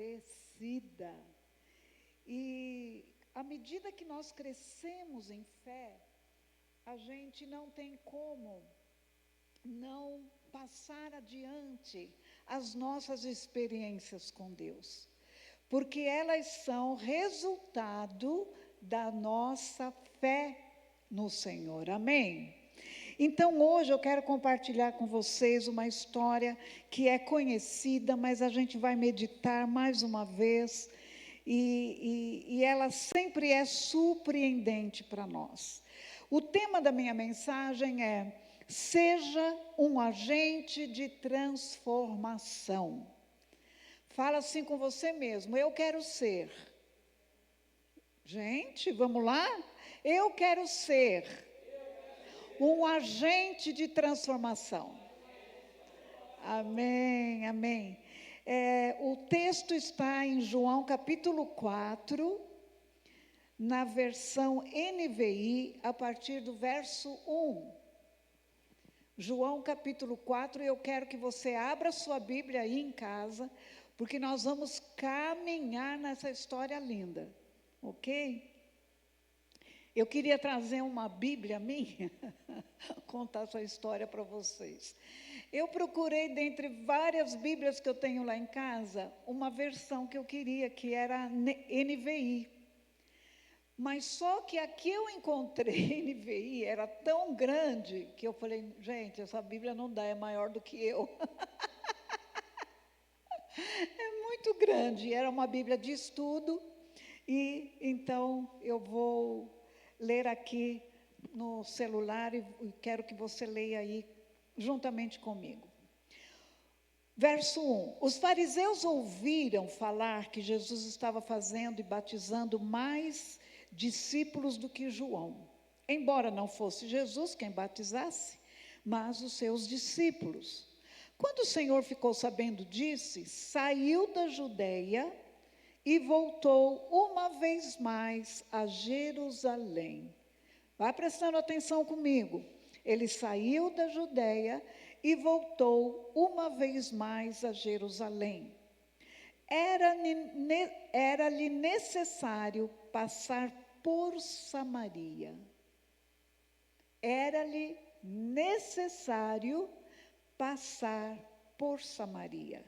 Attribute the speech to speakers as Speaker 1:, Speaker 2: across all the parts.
Speaker 1: fortalecida. E à medida que nós crescemos em fé, a gente não tem como não passar adiante as nossas experiências com Deus, porque elas são resultado da nossa fé no Senhor. Amém? Então, hoje eu quero compartilhar com vocês uma história que é conhecida, mas a gente vai meditar mais uma vez, e ela sempre é surpreendente para nós. O tema da minha mensagem é: seja um agente de transformação. Fala assim com você mesmo: eu quero ser. Gente, vamos lá? Eu quero ser um agente de transformação. Amém, amém. O texto está em João capítulo 4, na versão NVI, a partir do verso 1. João capítulo 4, eu quero que você abra sua Bíblia aí em casa, porque nós vamos caminhar nessa história linda, ok? Eu queria trazer uma Bíblia minha, contar essa história para vocês. Eu procurei, dentre várias Bíblias que eu tenho lá em casa, uma versão que eu queria, que era NVI. Mas só que a que eu encontrei NVI era tão grande, que eu falei: gente, essa Bíblia não dá, é maior do que eu. É muito grande, era uma Bíblia de estudo, e então eu vou ler aqui no celular e quero que você leia aí juntamente comigo. Verso 1. Os fariseus ouviram falar que Jesus estava fazendo e batizando mais discípulos do que João, embora não fosse Jesus quem batizasse, mas os seus discípulos. Quando o Senhor ficou sabendo disso, saiu da Judeia e voltou uma vez mais a Jerusalém. Vai prestando atenção comigo. Ele saiu da Judeia e voltou uma vez mais a Jerusalém. Era-lhe necessário passar por Samaria. Era-lhe necessário passar por Samaria.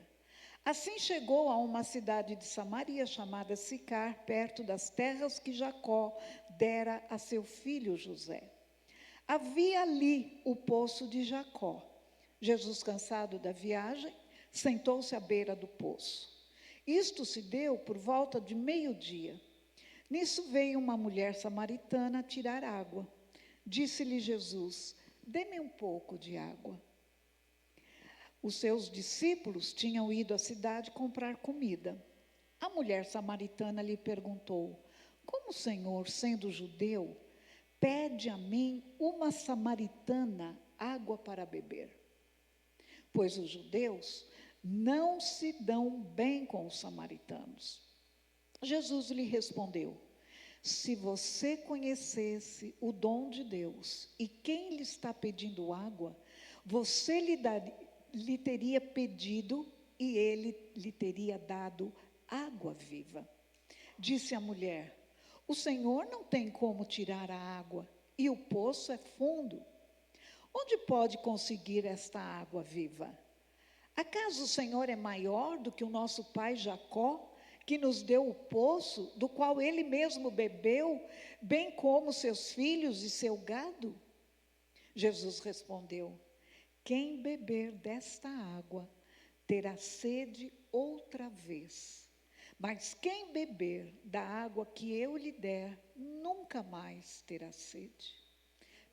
Speaker 1: Assim chegou a uma cidade de Samaria chamada Sicar, perto das terras que Jacó dera a seu filho José. Havia ali o poço de Jacó. Jesus, cansado da viagem, sentou-se à beira do poço. Isto se deu por volta de meio-dia. Nisso veio uma mulher samaritana tirar água. Disse-lhe Jesus: dê-me um pouco de água. Os seus discípulos tinham ido à cidade comprar comida. A mulher samaritana lhe perguntou: como o Senhor, sendo judeu, pede a mim, uma samaritana, água para beber? Pois os judeus não se dão bem com os samaritanos. Jesus lhe respondeu: se você conhecesse o dom de Deus e quem lhe está pedindo água, você lhe teria pedido e ele lhe teria dado água viva. Disse a mulher: o Senhor não tem como tirar a água e o poço é fundo. Onde pode conseguir esta água viva? Acaso o Senhor é maior do que o nosso pai Jacó, que nos deu o poço, do qual ele mesmo bebeu, bem como seus filhos e seu gado? Jesus respondeu: quem beber desta água terá sede outra vez. Mas quem beber da água que eu lhe der, nunca mais terá sede.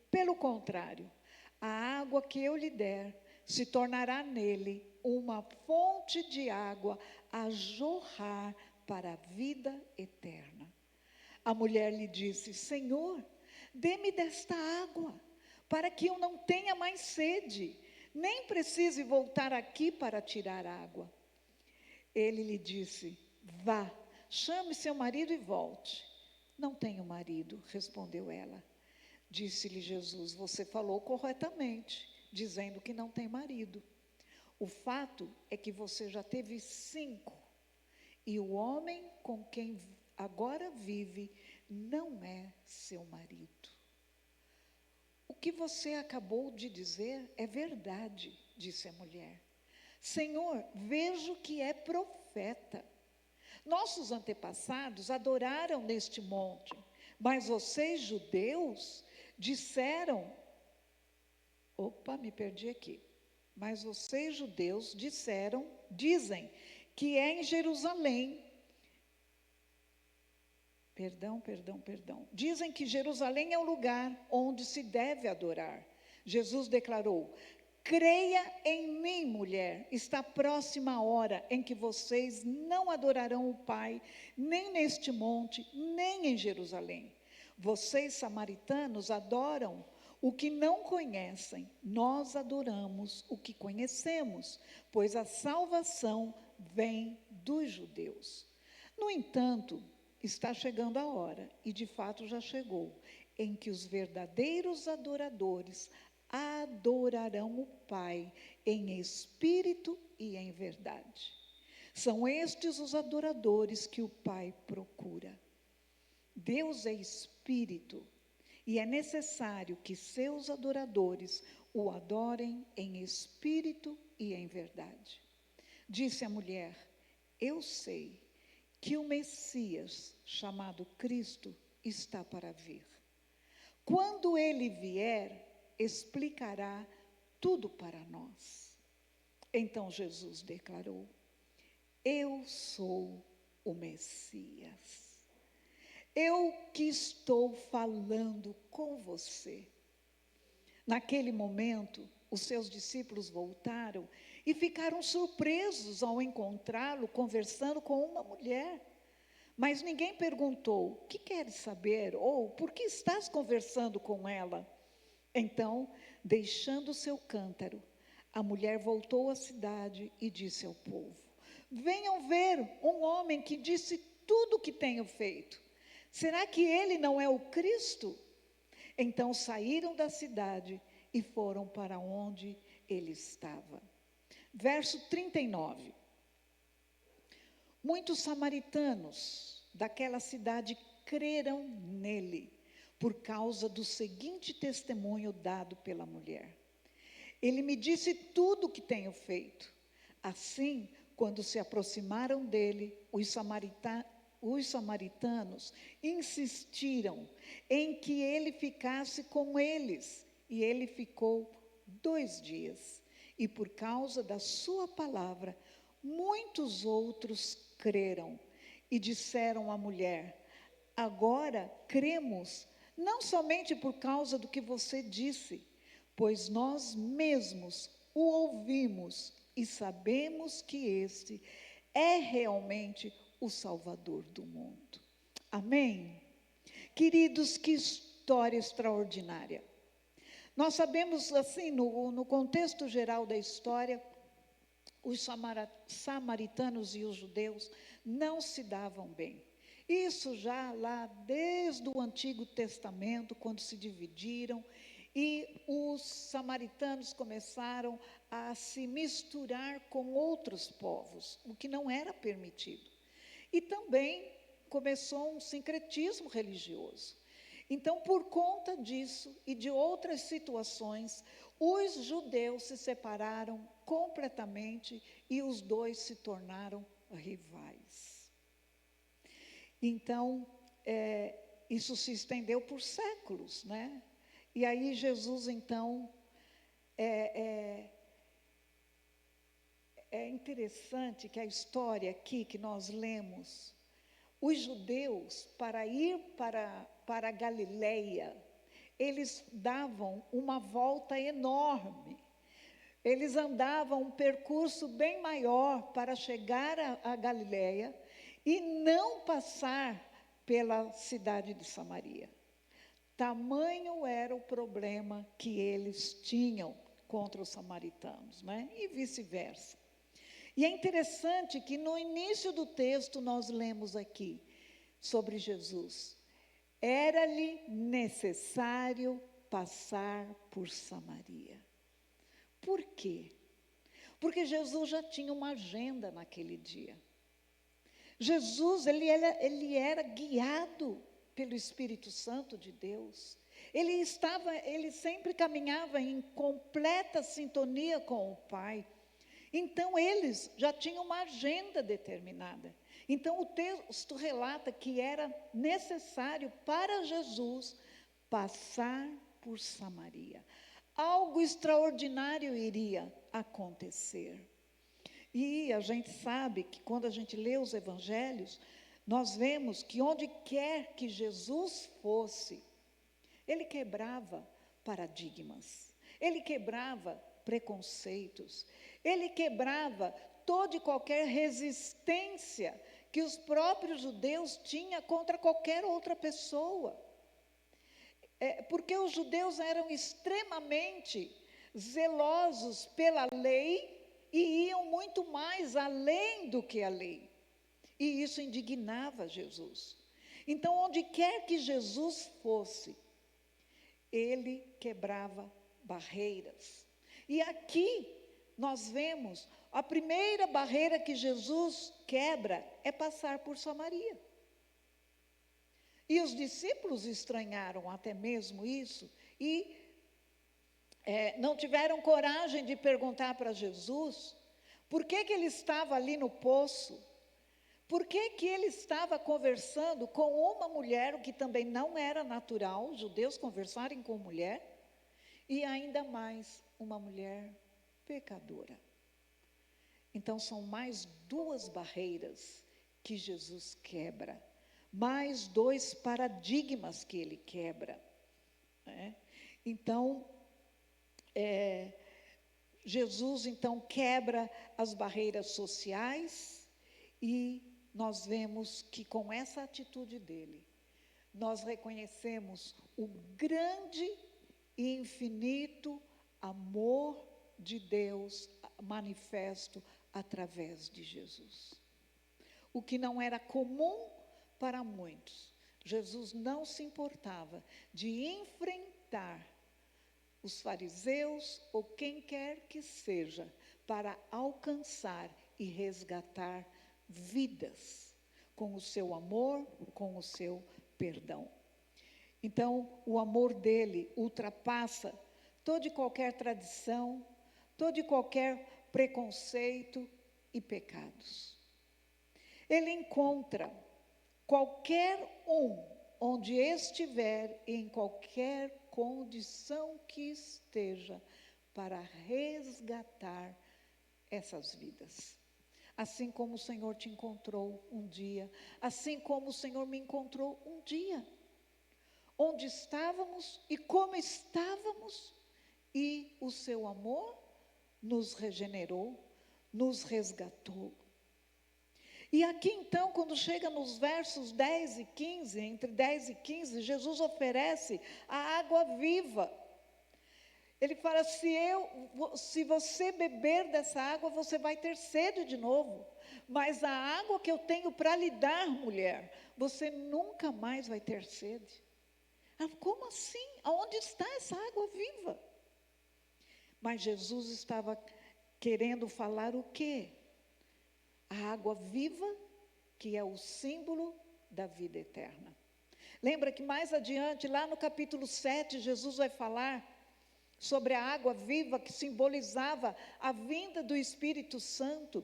Speaker 1: Pelo contrário, a água que eu lhe der se tornará nele uma fonte de água a jorrar para a vida eterna. A mulher lhe disse: Senhor, dê-me desta água, para que eu não tenha mais sede, nem precise voltar aqui para tirar água. Ele lhe disse: vá, chame seu marido e volte. Não tenho marido, respondeu ela. Disse-lhe Jesus: você falou corretamente, dizendo que não tem marido. O fato é que você já teve 5, e o homem com quem agora vive não é seu marido. O que você acabou de dizer é verdade, disse a mulher. Senhor, vejo que é profeta. Nossos antepassados adoraram neste monte, mas vocês, judeus, disseram... Opa, me perdi aqui. Mas vocês, judeus, dizem que é em Jerusalém. Perdão. Dizem que Jerusalém é o lugar onde se deve adorar. Jesus declarou: creia em mim, mulher, está próxima a hora em que vocês não adorarão o Pai, nem neste monte, nem em Jerusalém. Vocês, samaritanos, adoram o que não conhecem, nós adoramos o que conhecemos, pois a salvação vem dos judeus. No entanto, está chegando a hora, e de fato já chegou, em que os verdadeiros adoradores adorarão o Pai em espírito e em verdade. São estes os adoradores que o Pai procura. Deus é espírito, e é necessário que seus adoradores o adorem em espírito e em verdade. Disse a mulher: eu sei que o Messias, chamado Cristo, está para vir. Quando ele vier, explicará tudo para nós. Então Jesus declarou: eu sou o Messias. Eu que estou falando com você. Naquele momento, os seus discípulos voltaram e ficaram surpresos ao encontrá-lo conversando com uma mulher. Mas ninguém perguntou: o que queres saber? Ou por que estás conversando com ela? Então, deixando seu cântaro, a mulher voltou à cidade e disse ao povo: venham ver um homem que disse tudo o que tenho feito. Será que ele não é o Cristo? Então saíram da cidade e foram para onde ele estava. Verso 39. Muitos samaritanos daquela cidade creram nele, por causa do seguinte testemunho dado pela mulher: ele me disse tudo o que tenho feito. Assim, quando se aproximaram dele, os samaritanos insistiram em que ele ficasse com eles, e ele ficou 2 dias. E por causa da sua palavra, muitos outros creram e disseram à mulher: agora cremos, não somente por causa do que você disse, pois nós mesmos o ouvimos e sabemos que este é realmente o Salvador do mundo. Amém? Queridos, que história extraordinária. Nós sabemos, assim, no contexto geral da história, os samaritanos e os judeus não se davam bem. Isso já lá desde o Antigo Testamento, quando se dividiram, e os samaritanos começaram a se misturar com outros povos, o que não era permitido. E também começou um sincretismo religioso. Então, por conta disso e de outras situações, os judeus se separaram completamente e os dois se tornaram rivais. Então, isso se estendeu por séculos, né? E aí Jesus, então, é interessante que a história aqui que nós lemos, os judeus, para ir para a Galileia, eles davam uma volta enorme. Eles andavam um percurso bem maior para chegar a Galileia e não passar pela cidade de Samaria. Tamanho era o problema que eles tinham contra os samaritanos, né? E vice-versa. E é interessante que no início do texto nós lemos aqui sobre Jesus: era-lhe necessário passar por Samaria. Por quê? Porque Jesus já tinha uma agenda naquele dia. Jesus, ele era guiado pelo Espírito Santo de Deus. Ele sempre caminhava em completa sintonia com o Pai. Então, eles já tinham uma agenda determinada. Então, o texto relata que era necessário para Jesus passar por Samaria. Algo extraordinário iria acontecer. E a gente sabe que quando a gente lê os evangelhos, nós vemos que onde quer que Jesus fosse, ele quebrava paradigmas, ele quebrava preconceitos, ele quebrava toda e qualquer resistência que os próprios judeus tinham contra qualquer outra pessoa. Porque os judeus eram extremamente zelosos pela lei e iam muito mais além do que a lei. E isso indignava Jesus. Então, onde quer que Jesus fosse, ele quebrava barreiras. E aqui nós vemos, a primeira barreira que Jesus quebra é passar por Samaria. E os discípulos estranharam até mesmo isso e não tiveram coragem de perguntar para Jesus por que ele estava ali no poço, por que ele estava conversando com uma mulher, o que também não era natural, os judeus conversarem com mulher, e ainda mais uma mulher pecadora. Então são mais duas barreiras que Jesus quebra, mais dois paradigmas que ele quebra, né? Então, Jesus então quebra as barreiras sociais e nós vemos que com essa atitude dele, nós reconhecemos o grande e infinito amor de Deus manifesto através de Jesus. O que não era comum para muitos, Jesus não se importava de enfrentar os fariseus ou quem quer que seja para alcançar e resgatar vidas com o seu amor, com o seu perdão. Então, o amor dele ultrapassa toda e qualquer tradição, todo e qualquer preconceito e pecados. Ele encontra qualquer um, onde estiver, em qualquer condição que esteja, para resgatar essas vidas. Assim como o Senhor te encontrou um dia, assim como o Senhor me encontrou um dia. Onde estávamos e como estávamos, e o seu amor nos regenerou, nos resgatou. E aqui então, quando chega nos versos 10 e 15, entre 10 e 15, Jesus oferece a água viva. Ele fala, se você beber dessa água, você vai ter sede de novo. Mas a água que eu tenho para lhe dar, mulher, você nunca mais vai ter sede. Como assim? Aonde está essa água viva? Mas Jesus estava querendo falar o quê? A água viva, que é o símbolo da vida eterna. Lembra que mais adiante, lá no capítulo 7, Jesus vai falar sobre a água viva que simbolizava a vinda do Espírito Santo.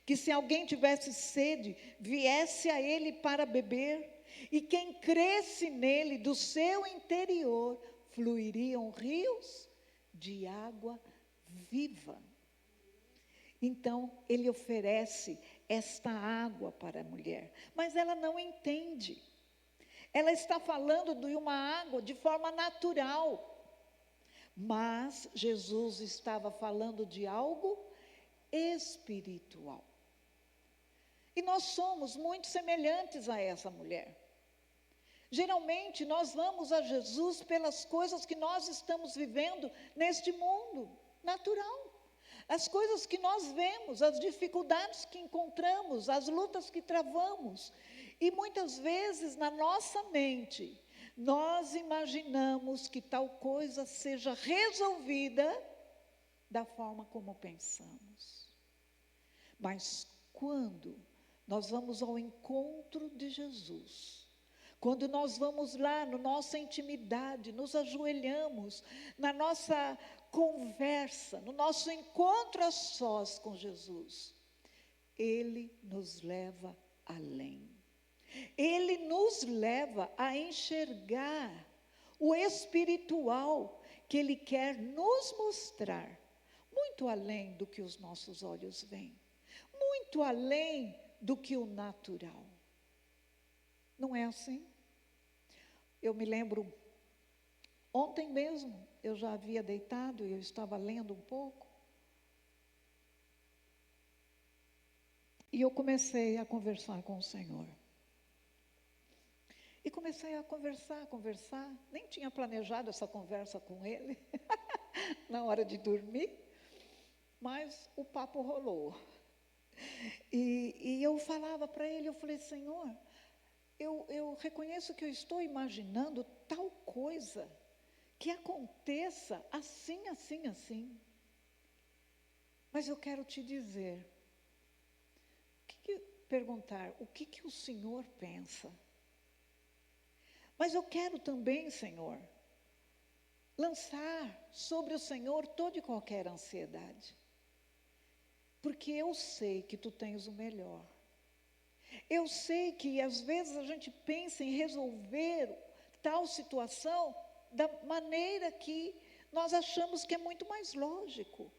Speaker 1: Que se alguém tivesse sede, viesse a ele para beber. E quem cresce nele, do seu interior, fluiriam rios de água viva. Então, ele oferece esta água para a mulher, mas ela não entende. Ela está falando de uma água de forma natural, mas Jesus estava falando de algo espiritual. E nós somos muito semelhantes a essa mulher. Geralmente, nós vamos a Jesus pelas coisas que nós estamos vivendo neste mundo natural. As coisas que nós vemos, as dificuldades que encontramos, as lutas que travamos. E muitas vezes, na nossa mente, nós imaginamos que tal coisa seja resolvida da forma como pensamos. Mas quando nós vamos ao encontro de Jesus. Quando nós vamos lá, na nossa intimidade, nos ajoelhamos, na nossa conversa, no nosso encontro a sós com Jesus, Ele nos leva além. Ele nos leva a enxergar o espiritual que Ele quer nos mostrar, muito além do que os nossos olhos veem, muito além do que o natural. Não é assim? Eu me lembro, ontem mesmo, eu já havia deitado e eu estava lendo um pouco. E eu comecei a conversar com o Senhor. E comecei a conversar. Nem tinha planejado essa conversa com Ele, na hora de dormir, mas o papo rolou. E eu falava para Ele, eu falei, Senhor, eu reconheço que eu estou imaginando tal coisa que aconteça assim, assim, assim. Mas eu quero te dizer, perguntar, o que o Senhor pensa? Mas eu quero também, Senhor, lançar sobre o Senhor toda e qualquer ansiedade. Porque eu sei que Tu tens o melhor. Eu sei que às vezes a gente pensa em resolver tal situação da maneira que nós achamos que é muito mais lógico.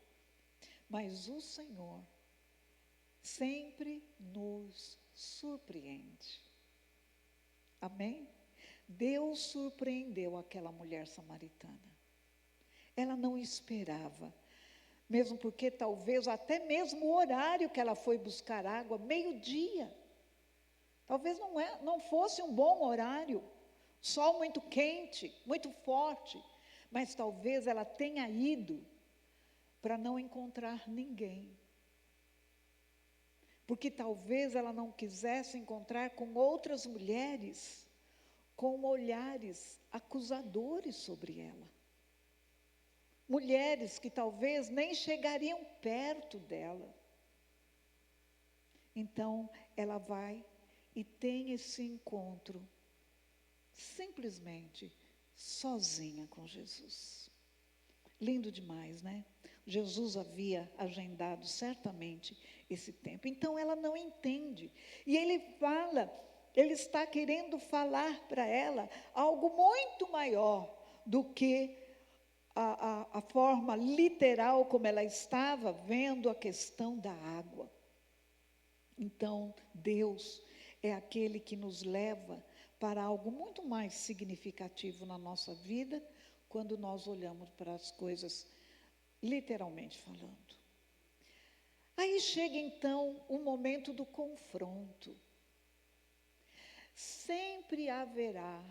Speaker 1: Mas o Senhor sempre nos surpreende. Amém? Deus surpreendeu aquela mulher samaritana. Ela não esperava. Mesmo porque talvez até mesmo o horário que ela foi buscar água, meio-dia. Talvez não fosse um bom horário, sol muito quente, muito forte, mas talvez ela tenha ido para não encontrar ninguém. Porque talvez ela não quisesse encontrar com outras mulheres com olhares acusadores sobre ela. Mulheres que talvez nem chegariam perto dela. Então, ela vai e tem esse encontro, simplesmente, sozinha com Jesus. Lindo demais, né? Jesus havia agendado certamente esse tempo. Então, ela não entende. E ele fala, ele está querendo falar para ela algo muito maior do que a forma literal como ela estava vendo a questão da água. Então, Deus é aquele que nos leva para algo muito mais significativo na nossa vida, quando nós olhamos para as coisas literalmente falando. Aí chega então o momento do confronto. Sempre haverá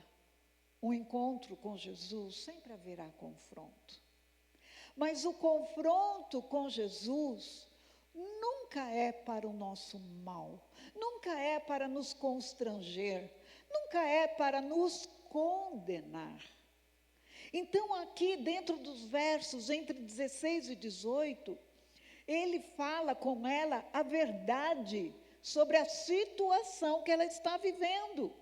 Speaker 1: um encontro com Jesus, sempre haverá confronto. Mas o confronto com Jesus nunca é para o nosso mal, nunca é para nos constranger, nunca é para nos condenar. Então, aqui dentro dos versos entre 16 e 18, ele fala com ela a verdade sobre a situação que ela está vivendo.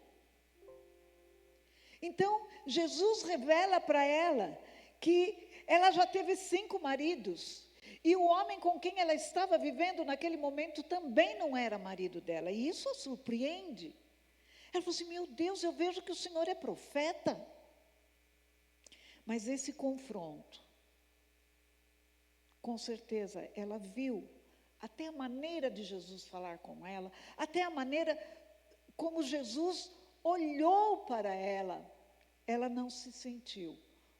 Speaker 1: Então, Jesus revela para ela que ela já teve 5 maridos. E o homem com quem ela estava vivendo naquele momento também não era marido dela. E isso a surpreende. Ela falou assim, meu Deus, eu vejo que o Senhor é profeta. Mas esse confronto, com certeza, ela viu até a maneira de Jesus falar com ela, até a maneira como Jesus olhou para ela. Ela não se sentiu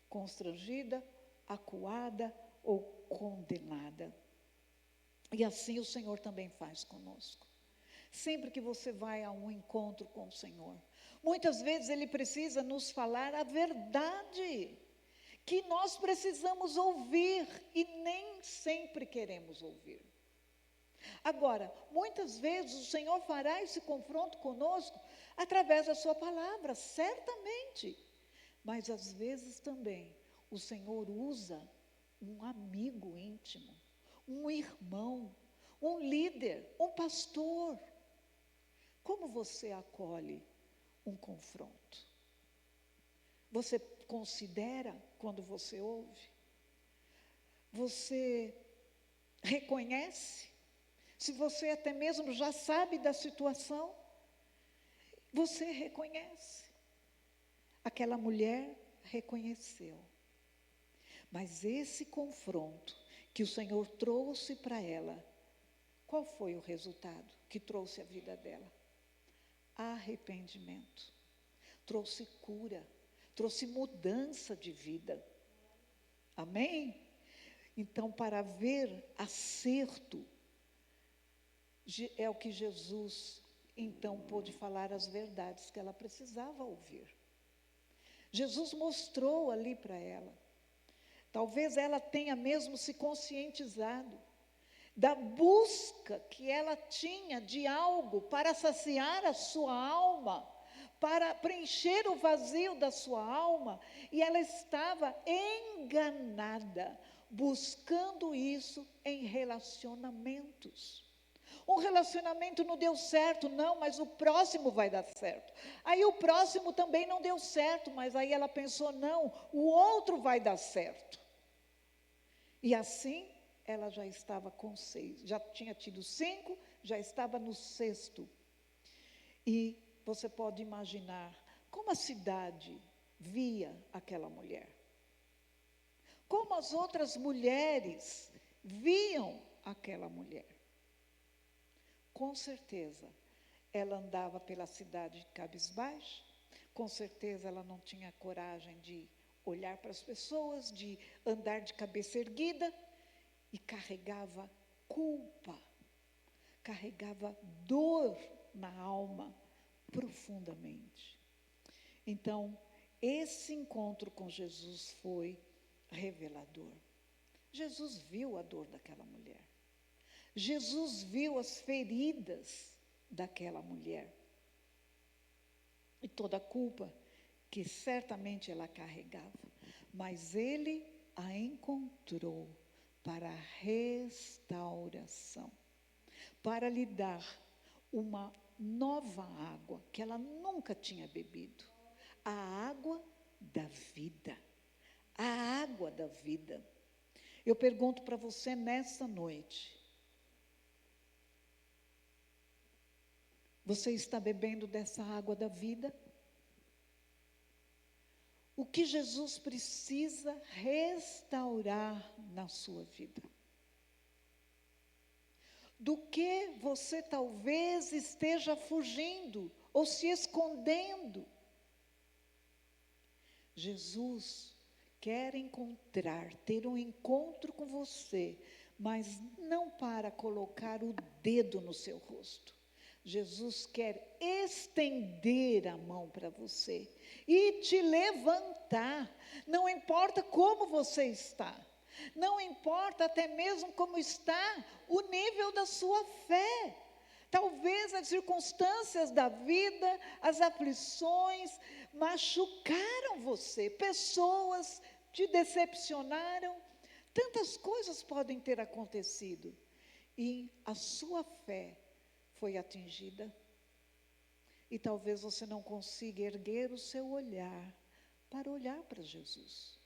Speaker 1: constrangida, acuada ou condenada. E assim o Senhor também faz conosco. Sempre que você vai a um encontro com o Senhor, muitas vezes Ele precisa nos falar a verdade que nós precisamos ouvir e nem sempre queremos ouvir. Agora, muitas vezes o Senhor fará esse confronto conosco através da sua palavra, certamente. Mas às vezes também o Senhor usa um amigo íntimo, um irmão, um líder, um pastor. Como você acolhe um confronto? Você considera quando você ouve? Você reconhece? Se você até mesmo já sabe da situação, você reconhece. Aquela mulher reconheceu. Mas esse confronto que o Senhor trouxe para ela, qual foi o resultado que trouxe a vida dela? Arrependimento. Trouxe cura, trouxe mudança de vida. Amém? Então, para ver acerto, é o que Jesus, então, pôde falar as verdades que ela precisava ouvir. Jesus mostrou ali para ela. Talvez ela tenha mesmo se conscientizado da busca que ela tinha de algo para saciar a sua alma, para preencher o vazio da sua alma, e ela estava enganada, buscando isso em relacionamentos. Um relacionamento não deu certo, não, mas o próximo vai dar certo. Aí o próximo também não deu certo, mas aí ela pensou, não, o outro vai dar certo. E assim, ela já estava com 6, já tinha tido 5, já estava no 6º. E você pode imaginar como a cidade via aquela mulher. Como as outras mulheres viam aquela mulher. Com certeza, ela andava pela cidade cabisbaixa, com certeza ela não tinha coragem de olhar para as pessoas, de andar de cabeça erguida, e carregava culpa, carregava dor na alma, profundamente. Então, esse encontro com Jesus foi revelador. Jesus viu a dor daquela mulher. Jesus viu as feridas daquela mulher. E toda a culpa que certamente ela carregava. Mas ele a encontrou para a restauração. Para lhe dar uma nova água que ela nunca tinha bebido. A água da vida. A água da vida. Eu pergunto para você nessa noite. Você está bebendo dessa água da vida? O que Jesus precisa restaurar na sua vida? Do que você talvez esteja fugindo ou se escondendo? Jesus quer ter um encontro com você, mas não para colocar o dedo no seu rosto. Jesus quer estender a mão para você e te levantar. Não importa como você está, não importa até mesmo como está o nível da sua fé. Talvez as circunstâncias da vida, as aflições, machucaram você, pessoas te decepcionaram, tantas coisas podem ter acontecido e a sua fé foi atingida. E talvez você não consiga erguer o seu olhar para olhar para Jesus.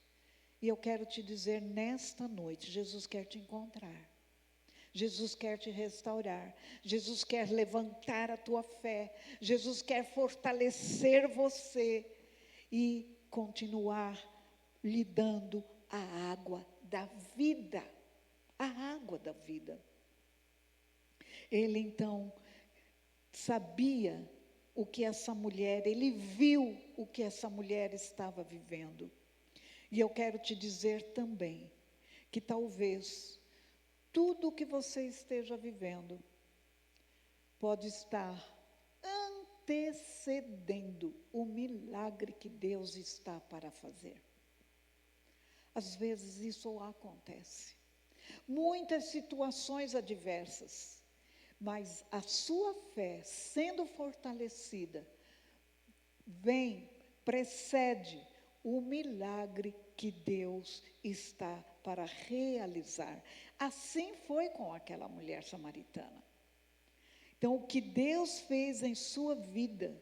Speaker 1: E eu quero te dizer nesta noite, Jesus quer te encontrar. Jesus quer te restaurar. Jesus quer levantar a tua fé. Jesus quer fortalecer você e continuar lhe dando a água da vida. A água da vida. Ele então sabia o que essa mulher, ele viu o que essa mulher estava vivendo. E eu quero te dizer também que talvez tudo o que você esteja vivendo pode estar antecedendo o milagre que Deus está para fazer. Às vezes isso acontece. Muitas situações adversas, mas a sua fé sendo fortalecida, precede o milagre que Deus está para realizar. Assim foi com aquela mulher samaritana. Então, o que Deus fez em sua vida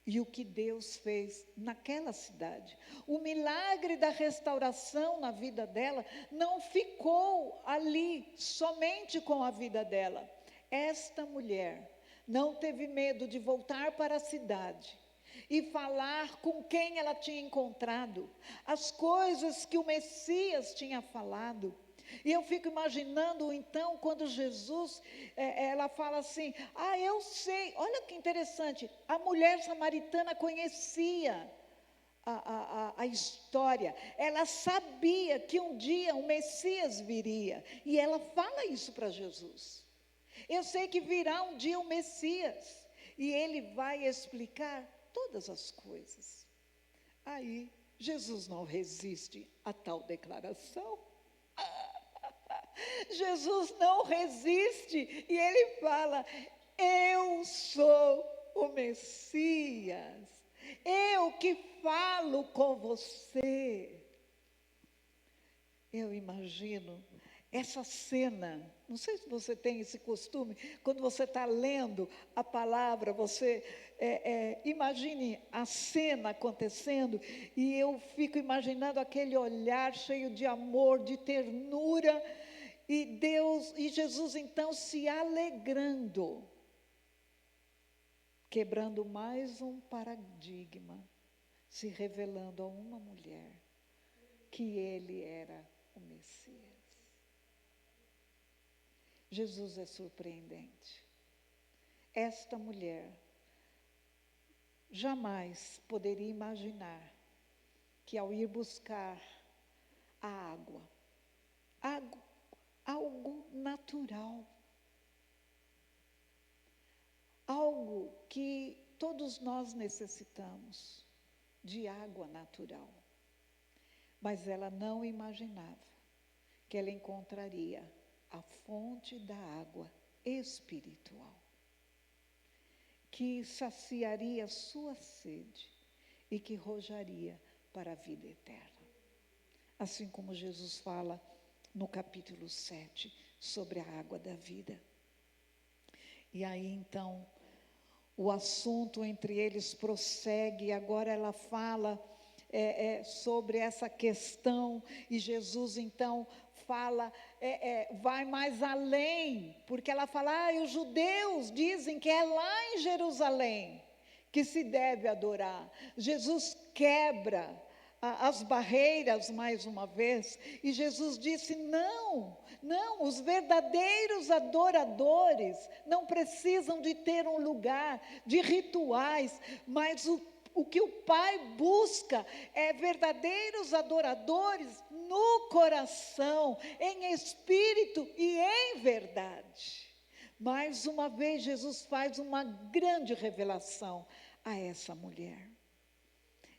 Speaker 1: e o que Deus fez naquela cidade. O milagre da restauração na vida dela não ficou ali somente com a vida dela. Esta mulher não teve medo de voltar para a cidade e falar com quem ela tinha encontrado, as coisas que o Messias tinha falado. E eu fico imaginando, então, quando Jesus, ela fala assim, eu sei, olha que interessante, a mulher samaritana conhecia a história, ela sabia que um dia o Messias viria, e ela fala isso para Jesus. Eu sei que virá um dia o Messias, e ele vai explicar todas as coisas. Aí, Jesus não resiste a tal declaração. Jesus não resiste, e ele fala, eu sou o Messias, eu que falo com você. Eu imagino essa cena, não sei se você tem esse costume, quando você está lendo a palavra, você imagine a cena acontecendo, e eu fico imaginando aquele olhar cheio de amor, de ternura, e Deus, e Jesus então se alegrando, quebrando mais um paradigma, se revelando a uma mulher, que ele era o Messias. Jesus é surpreendente. Esta mulher jamais poderia imaginar que ao ir buscar a água, algo natural, algo que todos nós necessitamos, de água natural. Mas ela não imaginava que ela encontraria a fonte da água espiritual, que saciaria sua sede e que rojaria para a vida eterna. Assim como Jesus fala no capítulo 7, sobre a água da vida. E aí então, o assunto entre eles prossegue, agora ela fala sobre essa questão, e Jesus então fala, vai mais além, porque ela fala, os judeus dizem que é lá em Jerusalém que se deve adorar. Jesus quebra as barreiras mais uma vez, e Jesus disse, não, os verdadeiros adoradores não precisam de ter um lugar, de rituais, mas o que o Pai busca é verdadeiros adoradores no coração, em espírito e em verdade. Mais uma vez Jesus faz uma grande revelação a essa mulher.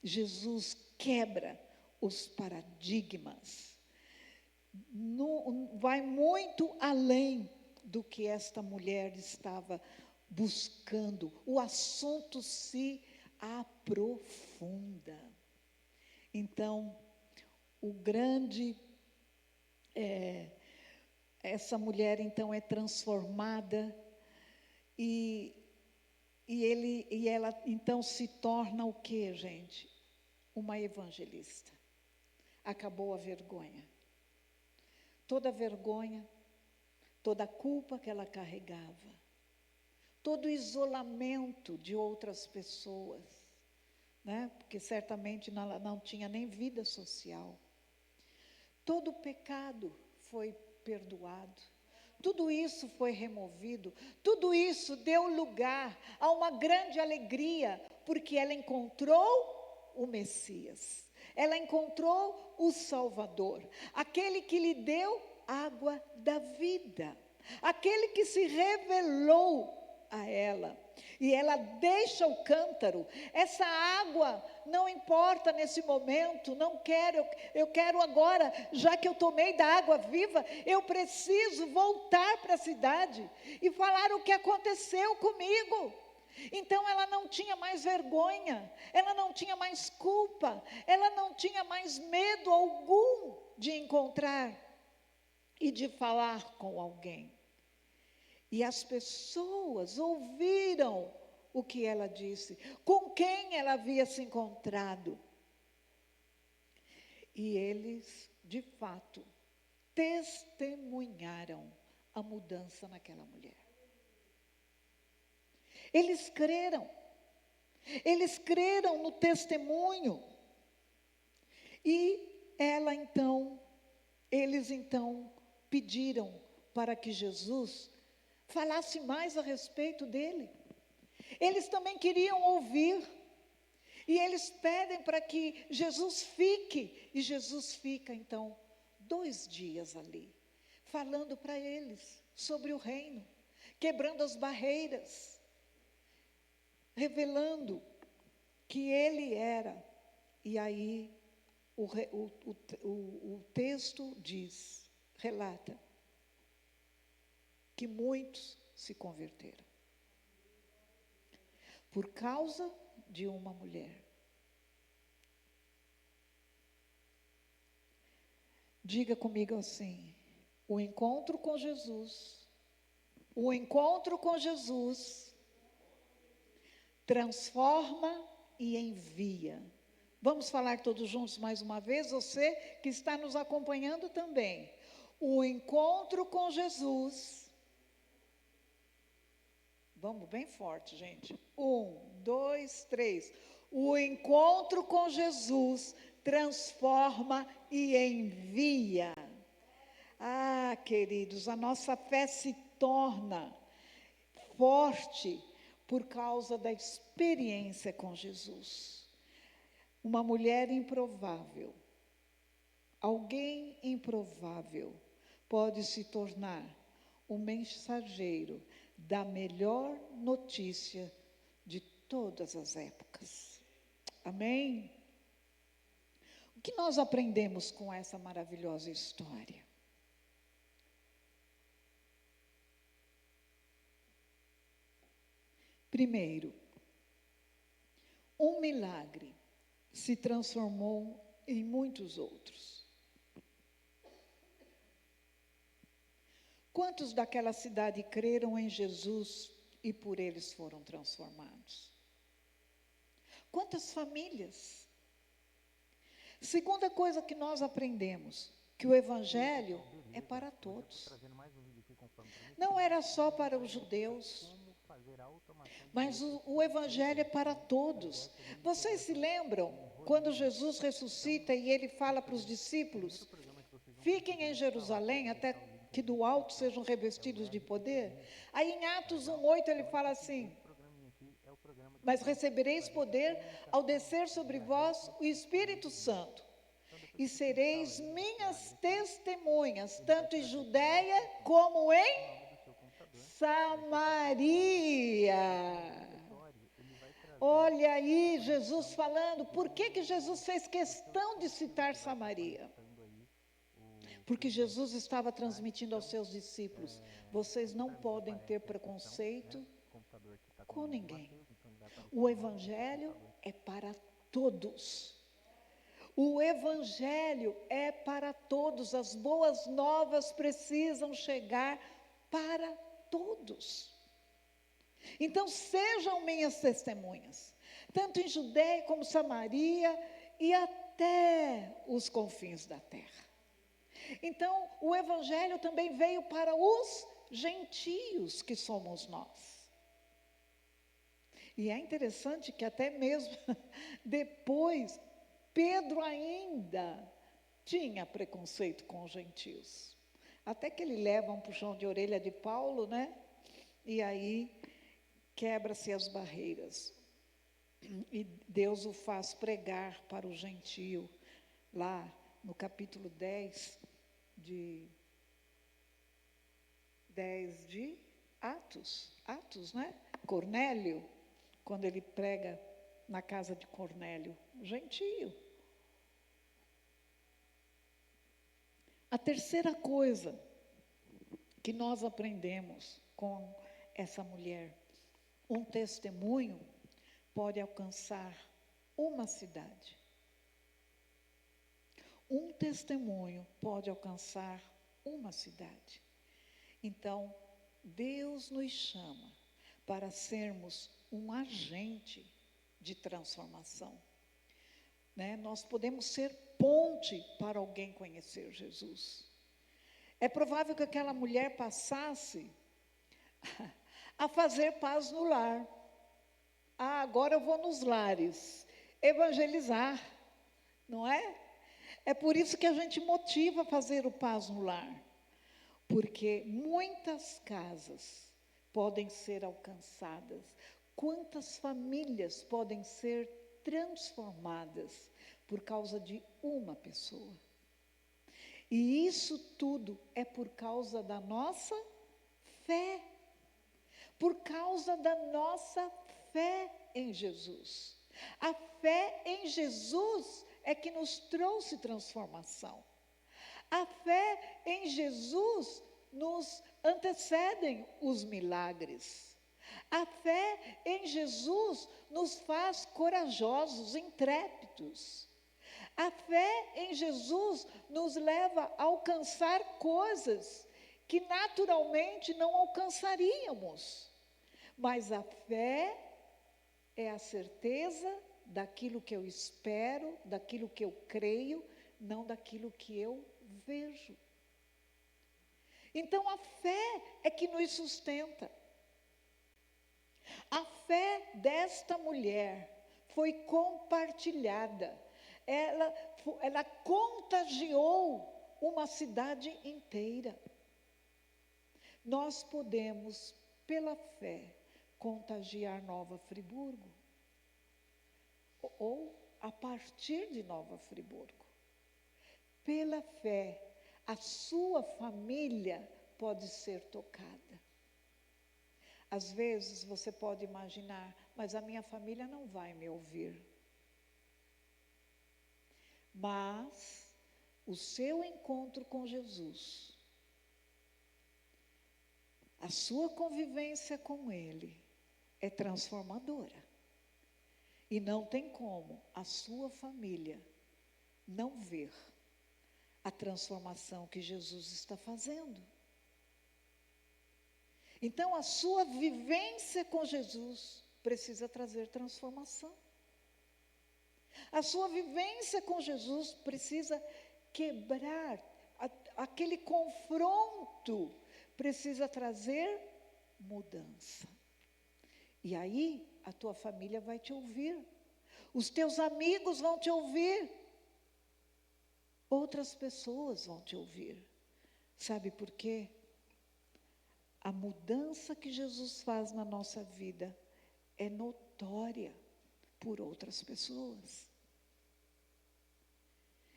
Speaker 1: Jesus quebra os paradigmas, vai muito além do que esta mulher estava buscando, o assunto se aprofunda. Então, essa mulher então é transformada, e ela então se torna o quê, gente? Uma evangelista. Acabou a vergonha. Toda a vergonha, toda a culpa que ela carregava, todo o isolamento de outras pessoas, né? Porque certamente ela não tinha nem vida social. Todo o pecado foi perdoado. Tudo isso foi removido, tudo isso deu lugar a uma grande alegria, porque ela encontrou o Messias, ela encontrou o Salvador, aquele que lhe deu água da vida, aquele que se revelou a ela, e ela deixa o cântaro. Essa água não importa nesse momento, não quero, eu quero agora, já que eu tomei da água viva, eu preciso voltar para a cidade e falar o que aconteceu comigo. Então ela não tinha mais vergonha, ela não tinha mais culpa, ela não tinha mais medo algum de encontrar e de falar com alguém. E as pessoas ouviram o que ela disse, com quem ela havia se encontrado. E eles, de fato, testemunharam a mudança naquela mulher. Eles creram no testemunho. E eles então pediram para que Jesus falasse mais a respeito dele. Eles também queriam ouvir. E eles pedem para que Jesus fique. E Jesus fica, então, 2 dias ali, falando para eles sobre o reino, quebrando as barreiras, revelando que ele era. E aí, o texto relata, que muitos se converteram. Por causa de uma mulher. Diga comigo assim: o encontro com Jesus transforma e envia. Vamos falar todos juntos mais uma vez, você que está nos acompanhando também. O encontro com Jesus. Vamos bem forte, gente. 1, 2, 3. O encontro com Jesus transforma e envia. Ah, queridos, a nossa fé se torna forte por causa da experiência com Jesus. Uma mulher improvável, alguém improvável, pode se tornar o mensageiro da melhor notícia de todas as épocas. Amém? O que nós aprendemos com essa maravilhosa história? Primeiro, um milagre se transformou em muitos outros. Quantos daquela cidade creram em Jesus e por eles foram transformados? Quantas famílias? Segunda coisa que nós aprendemos, que o Evangelho é para todos. Não era só para os judeus, mas o Evangelho é para todos. Vocês se lembram quando Jesus ressuscita e ele fala para os discípulos: fiquem em Jerusalém até que do alto sejam revestidos de poder? Aí em Atos 1:8 ele fala assim: mas recebereis poder ao descer sobre vós o Espírito Santo, e sereis minhas testemunhas, tanto em Judeia como em Samaria. Olha aí Jesus falando. Por que Jesus fez questão de citar Samaria? Porque Jesus estava transmitindo aos seus discípulos: vocês não podem ter preconceito com ninguém. O Evangelho é para todos. O Evangelho é para todos. As boas novas precisam chegar para todos. Então, sejam minhas testemunhas, tanto em Judeia como Samaria e até os confins da terra. Então, o Evangelho também veio para os gentios, que somos nós. E é interessante que até mesmo depois, Pedro ainda tinha preconceito com os gentios. Até que ele leva um puxão de orelha de Paulo, né? E aí quebra-se as barreiras. E Deus o faz pregar para o gentio, lá no capítulo 10 de Atos, né? Cornélio, quando ele prega na casa de Cornélio, gentio. A terceira coisa que nós aprendemos com essa mulher: um testemunho pode alcançar uma cidade. Um testemunho pode alcançar uma cidade. Então, Deus nos chama para sermos um agente de transformação, né? Nós podemos ser ponte para alguém conhecer Jesus. É provável que aquela mulher passasse a fazer paz no lar. Ah, agora eu vou nos lares evangelizar, não é? É por isso que a gente motiva a fazer o paz no lar, porque muitas casas podem ser alcançadas, quantas famílias podem ser transformadas por causa de uma pessoa. E isso tudo é por causa da nossa fé, por causa da nossa fé em Jesus. A fé em Jesus é que nos trouxe transformação. A fé em Jesus nos antecedem os milagres. A fé em Jesus nos faz corajosos, intrépidos. A fé em Jesus nos leva a alcançar coisas que naturalmente não alcançaríamos. Mas a fé é a certeza daquilo que eu espero, daquilo que eu creio, não daquilo que eu vejo. Então a fé é que nos sustenta. A fé desta mulher foi compartilhada. Ela contagiou uma cidade inteira. Nós podemos, pela fé, contagiar Nova Friburgo. Ou a partir de Nova Friburgo. Pela fé, a sua família pode ser tocada. Às vezes você pode imaginar, mas a minha família não vai me ouvir. Mas o seu encontro com Jesus, a sua convivência com Ele é transformadora. E não tem como a sua família não ver a transformação que Jesus está fazendo. Então, a sua vivência com Jesus precisa trazer transformação. A sua vivência com Jesus precisa quebrar aquele confronto, precisa trazer mudança. E aí, a tua família vai te ouvir, os teus amigos vão te ouvir, outras pessoas vão te ouvir. Sabe por quê? A mudança que Jesus faz na nossa vida é notória por outras pessoas.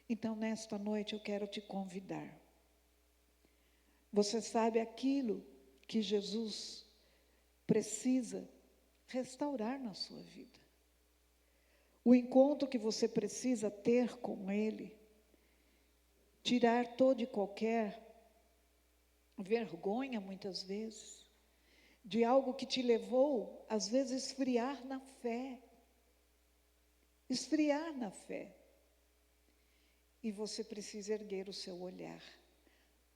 Speaker 1: Então, nesta noite, eu quero te convidar. Você sabe aquilo que Jesus precisa restaurar na sua vida. O encontro que você precisa ter com Ele, tirar toda e qualquer vergonha, muitas vezes, de algo que te levou, às vezes, a esfriar na fé. Esfriar na fé. E você precisa erguer o seu olhar,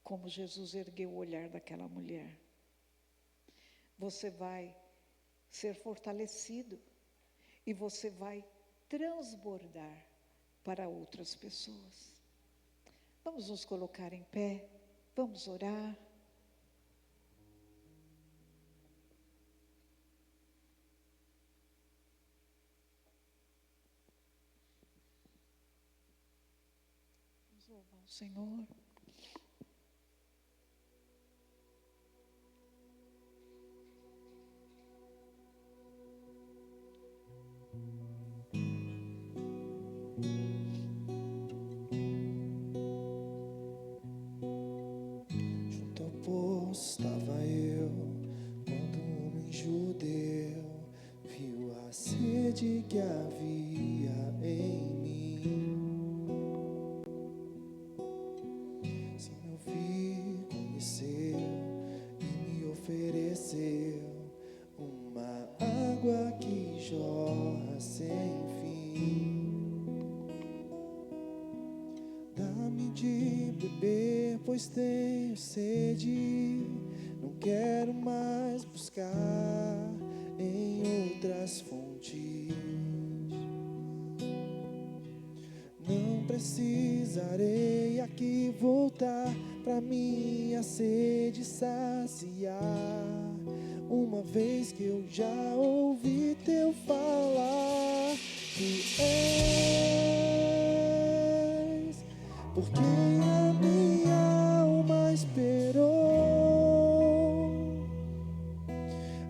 Speaker 1: como Jesus ergueu o olhar daquela mulher. Você vai ser fortalecido e você vai transbordar para outras pessoas. Vamos nos colocar em pé, vamos orar. Vamos louvar o Senhor.
Speaker 2: Junto ao poço estava eu, quando um homem judeu viu a sede que havia em mim. Se me ouviu, conheceu e me ofereceu uma água que jorra sem fim. Dá-me de beber, pois tenho sede. Não quero mais buscar em outras fontes. Não precisarei aqui voltar pra minha sede saciar, uma vez que eu já ouvi teu falar. Tu és por quem a minha alma esperou,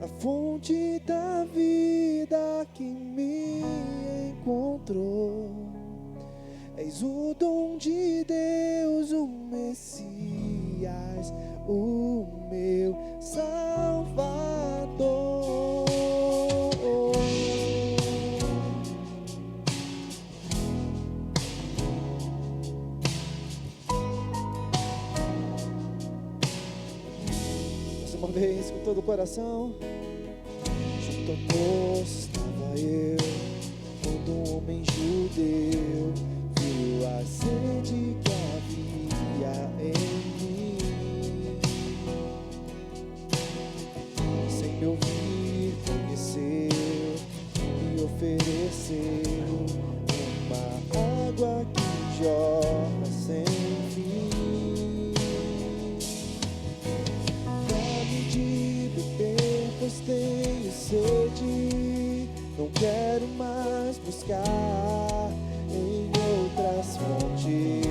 Speaker 2: a fonte da vida que me encontrou. És o dom de Deus, o Messias, o meu Salvador. Mais uma vez, com todo o coração. Junto ao poço estava eu, quando um homem judeu viu a sede que havia em mim. Sem me ouvir, conheceu, me ofereceu uma água que jorra sem fim. Dá-me de beber, pois tenho sede. Não quero mais buscar em outras fontes.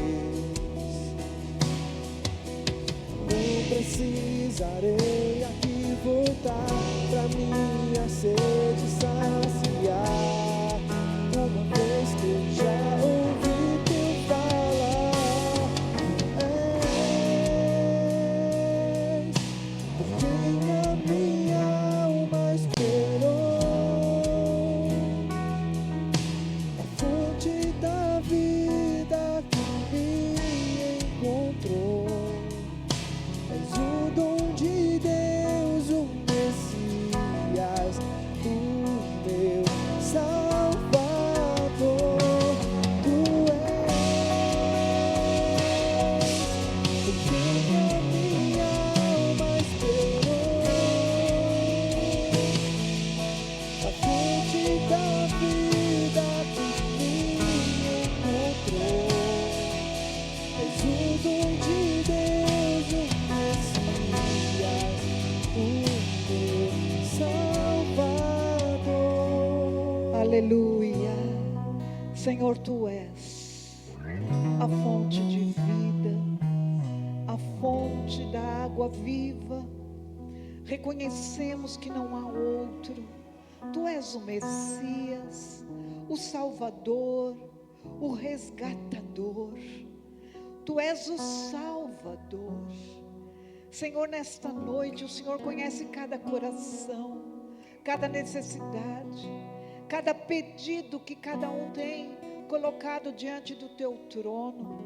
Speaker 2: Não precisarei aqui voltar pra minha sede saciar, uma vez que eu já ouvi teu falar. És por quem a minha alma esperou, a fonte da vida que me encontrou. És o dom de Deus, o Messias, o meu Salvador. Tu és por quem a minha alma esperou, a fonte da vida que me encontrou. És o dom de Deus, o Messias, o meu Salvador.
Speaker 1: Aleluia. Senhor, Tu és a fonte de vida, a fonte da água viva. Reconhecemos que não há outro. Tu és o Messias, o Salvador, o resgatador. Tu és o Salvador. Senhor, nesta noite o Senhor conhece cada coração, cada necessidade, cada pedido que cada um tem colocado diante do Teu trono.